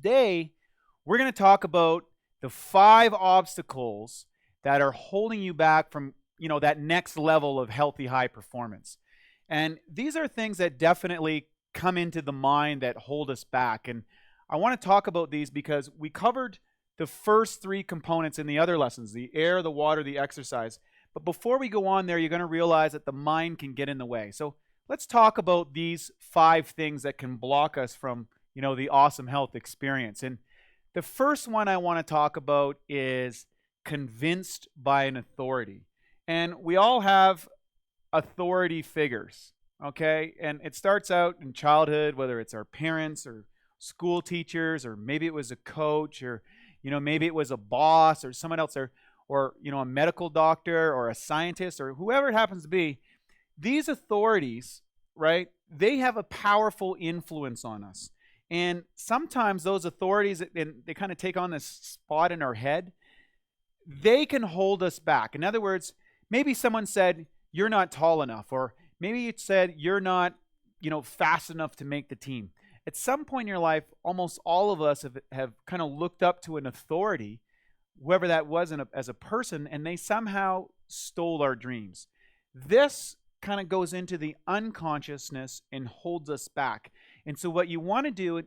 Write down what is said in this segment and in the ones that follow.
Today, we're going to talk about the 5 obstacles that are holding you back from, that next level of healthy high performance. And these are things that definitely come into the mind that hold us back. And I want to talk about these because we covered the first 3 components in the other lessons, the air, the water, the exercise. But before we go on there, you're going to realize that the mind can get in the way. So let's talk about these 5 things that can block us from the awesome health experience. And the first one I want to talk about is convinced by an authority. And we all have authority figures, okay? And it starts out in childhood, whether it's our parents or school teachers, or maybe it was a coach, or maybe it was a boss or someone else, or a medical doctor or a scientist or whoever it happens to be. These authorities, right? They have a powerful influence on us. And sometimes those authorities, and they kind of take on this spot in our head, they can hold us back. In other words, maybe someone said, you're not tall enough, or maybe it said, you're not, fast enough to make the team. At some point in your life, almost all of us have kind of looked up to an authority, whoever that was as a person, and they somehow stole our dreams. This kind of goes into the unconsciousness and holds us back. And so what you want to do,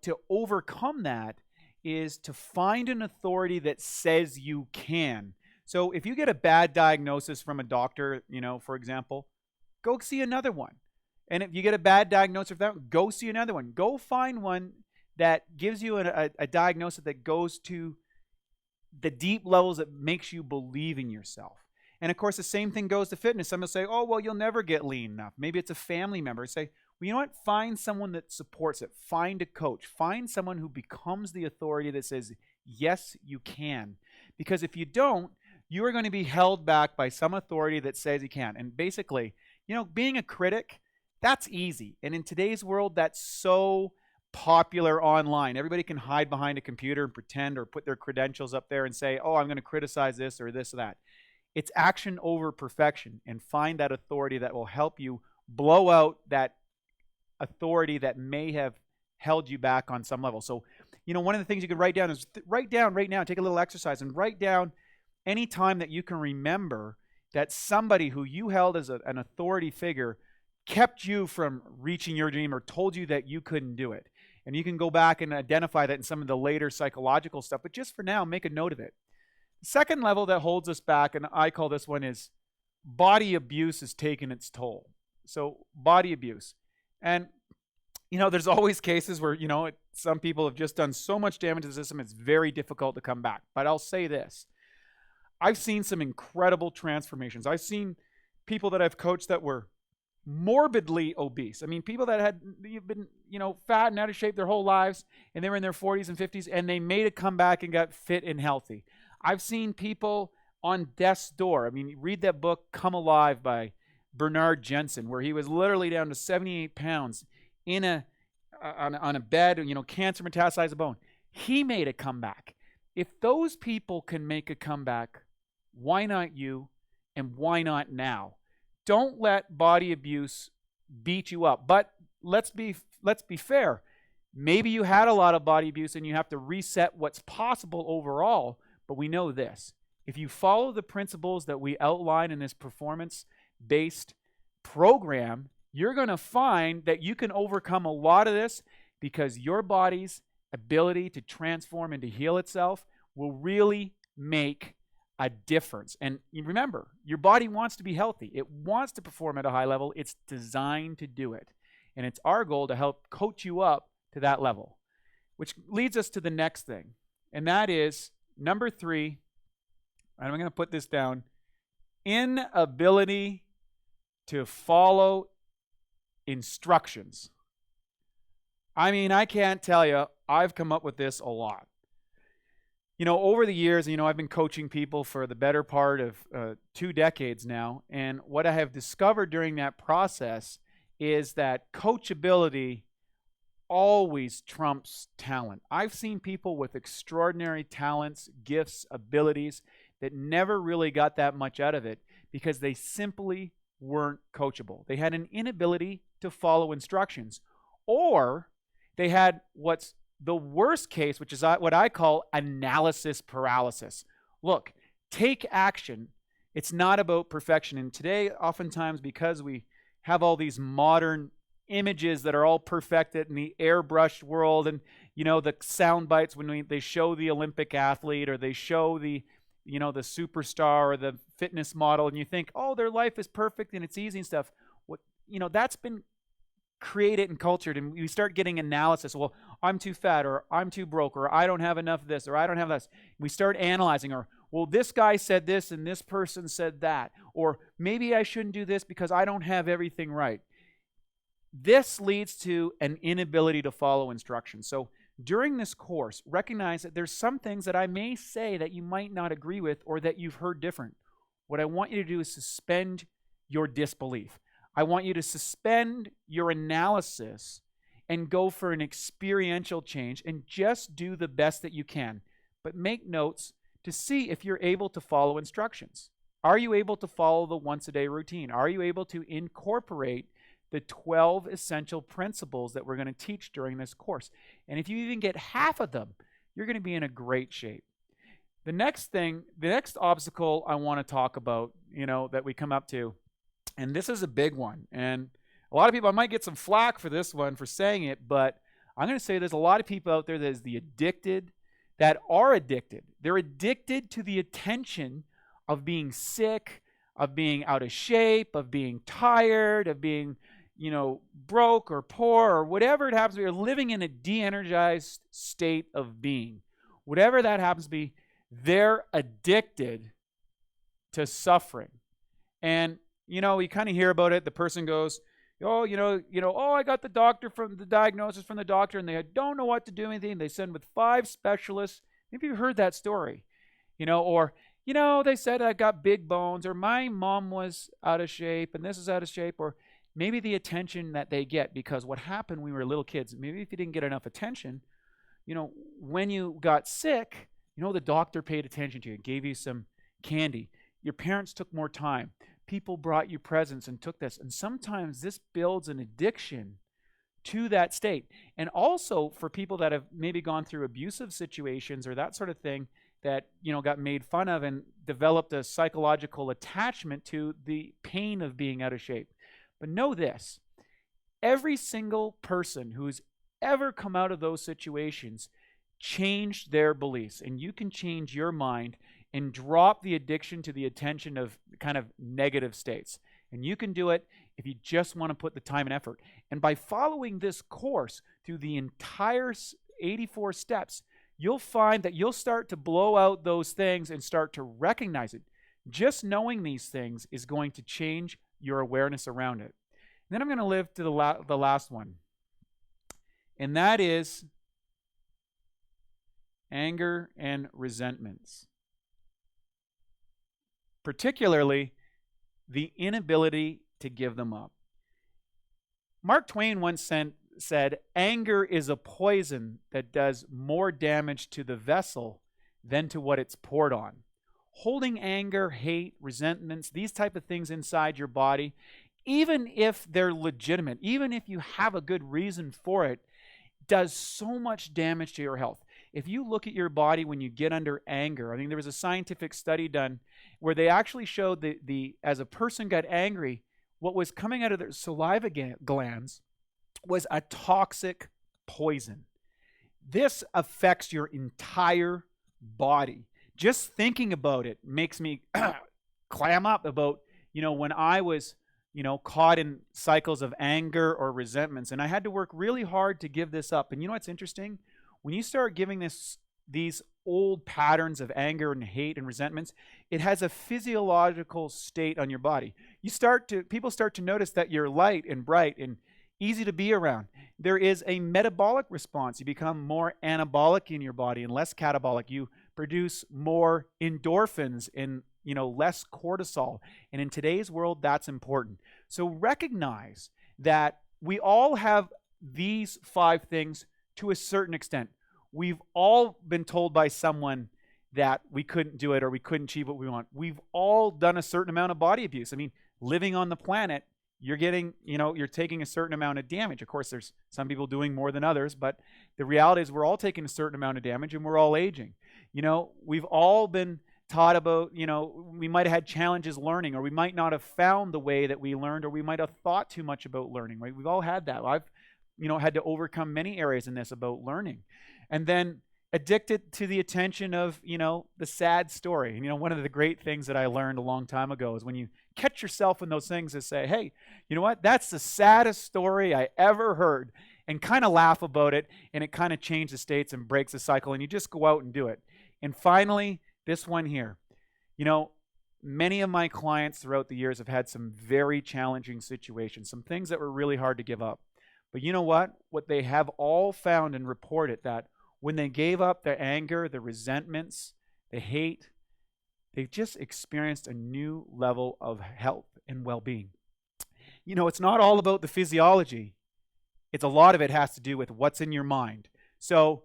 to overcome that is to find an authority that says you can. So if you get a bad diagnosis from a doctor, for example, go see another one. And if you get a bad diagnosis from that, go see another one. Go find one that gives you a diagnosis that goes to the deep levels that makes you believe in yourself. And of course, the same thing goes to fitness. Some will say, oh, well, you'll never get lean enough. Maybe it's a family member. Say, well, you know what? Find someone that supports it. Find a coach. Find someone who becomes the authority that says, yes, you can. Because if you don't, you are going to be held back by some authority that says you can. And basically, being a critic, that's easy. And in today's world, that's so popular online. Everybody can hide behind a computer and pretend or put their credentials up there and say, oh, I'm going to criticize this or this or that. It's action over perfection, and find that authority that will help you blow out that authority that may have held you back on some level. So, one of the things you can write down is write down right now, take a little exercise and write down any time that you can remember that somebody who you held as an authority figure kept you from reaching your dream or told you that you couldn't do it. And you can go back and identify that in some of the later psychological stuff, but just for now, make a note of it. The second level that holds us back, and I call this one, is body abuse has taken its toll. So body abuse. And, there's always cases where, some people have just done so much damage to the system, it's very difficult to come back. But I'll say this. I've seen some incredible transformations. I've seen people that I've coached that were morbidly obese. I mean, people that had been, fat and out of shape their whole lives, and they were in their 40s and 50s, and they made a comeback and got fit and healthy. I've seen people on death's door. I mean, read that book, Come Alive, by Bernard Jensen, where he was literally down to 78 pounds on a bed, cancer metastasized the bone. He made a comeback. If those people can make a comeback, why not you, and why not now? Don't let body abuse beat you up. But let's be fair. Maybe you had a lot of body abuse and you have to reset what's possible overall. But we know this. If you follow the principles that we outline in this performance-based program, you're going to find that you can overcome a lot of this because your body's ability to transform and to heal itself will really make a difference. And remember, your body wants to be healthy. It wants to perform at a high level. It's designed to do it. And it's our goal to help coach you up to that level, which leads us to the next thing. And that is number 3, and I'm going to put this down, inability to follow instructions. I mean, I can't tell you, I've come up with this a lot. Over the years, I've been coaching people for the better part of 2 decades now, and what I have discovered during that process is that coachability always trumps talent. I've seen people with extraordinary talents, gifts, abilities that never really got that much out of it because they simply weren't coachable. They had an inability to follow instructions, or they had what's the worst case, which is what I call analysis paralysis. Look, take action. It's not about perfection. And today, oftentimes, because we have all these modern images that are all perfected in the airbrushed world, and the sound bites when they show the Olympic athlete, or they show the the superstar or the fitness model, and you think, oh, their life is perfect and it's easy and stuff. What that's been created and cultured, and we start getting analysis. Well, I'm too fat, or I'm too broke, or I don't have enough of this, or I don't have this. We start analyzing, or well, this guy said this and this person said that, or maybe I shouldn't do this because I don't have everything right. This leads to an inability to follow instructions. So during this course, recognize that there's some things that I may say that you might not agree with, or that you've heard different. What I want you to do is suspend your disbelief. I want you to suspend your analysis and go for an experiential change and just do the best that you can. But make notes to see if you're able to follow instructions. Are you able to follow the once-a-day routine? Are you able to incorporate the 12 essential principles that we're going to teach during this course? And if you even get half of them, you're going to be in a great shape. The next obstacle I want to talk about, that we come up to, and this is a big one, and a lot of people, I might get some flack for this one, for saying it, but I'm going to say there's a lot of people out there that are addicted. They're addicted to the attention of being sick, of being out of shape, of being tired, of being broke or poor, or whatever it happens to be. You're living in a de-energized state of being. Whatever that happens to be, they're addicted to suffering. And, you kind of hear about it. The person goes, oh, I got the diagnosis from the doctor, and they don't know what to do anything. They send with 5 specialists. Maybe you've heard that story, or, they said I got big bones, or my mom was out of shape, and this is out of shape, or maybe the attention that they get, because what happened when we were little kids, maybe if you didn't get enough attention, when you got sick, the doctor paid attention to you, gave you some candy. Your parents took more time. People brought you presents and took this. And sometimes this builds an addiction to that state. And also for people that have maybe gone through abusive situations or that sort of thing, that got made fun of and developed a psychological attachment to the pain of being out of shape. But know this, every single person who's ever come out of those situations changed their beliefs, and you can change your mind and drop the addiction to the attention of kind of negative states. And you can do it if you just want to put the time and effort. And by following this course through the entire 84 steps, you'll find that you'll start to blow out those things and start to recognize it. Just knowing these things is going to change your awareness around it. And then I'm going to live to the last one. And that is anger and resentments. Particularly the inability to give them up. Mark Twain once said, anger is a poison that does more damage to the vessel than to what it's poured on. Holding anger, hate, resentments, these type of things inside your body, even if they're legitimate, even if you have a good reason for it, does so much damage to your health. If you look at your body when you get under anger, I mean, there was a scientific study done where they actually showed as a person got angry, what was coming out of their saliva glands was a toxic poison. This affects your entire body. Just thinking about it makes me clam up about, when I was, caught in cycles of anger or resentments, and I had to work really hard to give this up. And you know what's interesting? When you start giving these old patterns of anger and hate and resentments, it has a physiological state on your body. People start to notice that you're light and bright and easy to be around. There is a metabolic response. You become more anabolic in your body and less catabolic. You produce more endorphins and less cortisol. And in today's world, that's important. So recognize that we all have these 5 things to a certain extent. We've all been told by someone that we couldn't do it or we couldn't achieve what we want. We've all done a certain amount of body abuse. I mean, living on the planet, you're getting, you're taking a certain amount of damage. Of course, there's some people doing more than others, but the reality is we're all taking a certain amount of damage and we're all aging. We've all been taught about, we might have had challenges learning, or we might not have found the way that we learned, or we might have thought too much about learning, right? We've all had that. I've, had to overcome many areas in this about learning. And then addicted to the attention of, the sad story. One of the great things that I learned a long time ago is when you catch yourself in those things, to say, hey, you know what? That's the saddest story I ever heard, and kind of laugh about it, and it kind of changes the states and breaks the cycle, and you just go out and do it. And finally, this one here. Many of my clients throughout the years have had some very challenging situations, some things that were really hard to give up. But you know what? What they have all found and reported, that when they gave up their anger, the resentments, the hate, they've just experienced a new level of health and well-being. It's not all about the physiology. It's a lot of it has to do with what's in your mind. So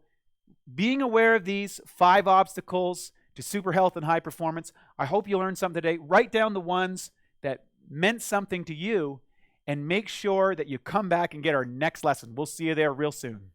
being aware of these 5 obstacles to super health and high performance, I hope you learned something today. Write down the ones that meant something to you, and make sure that you come back and get our next lesson. We'll see you there real soon.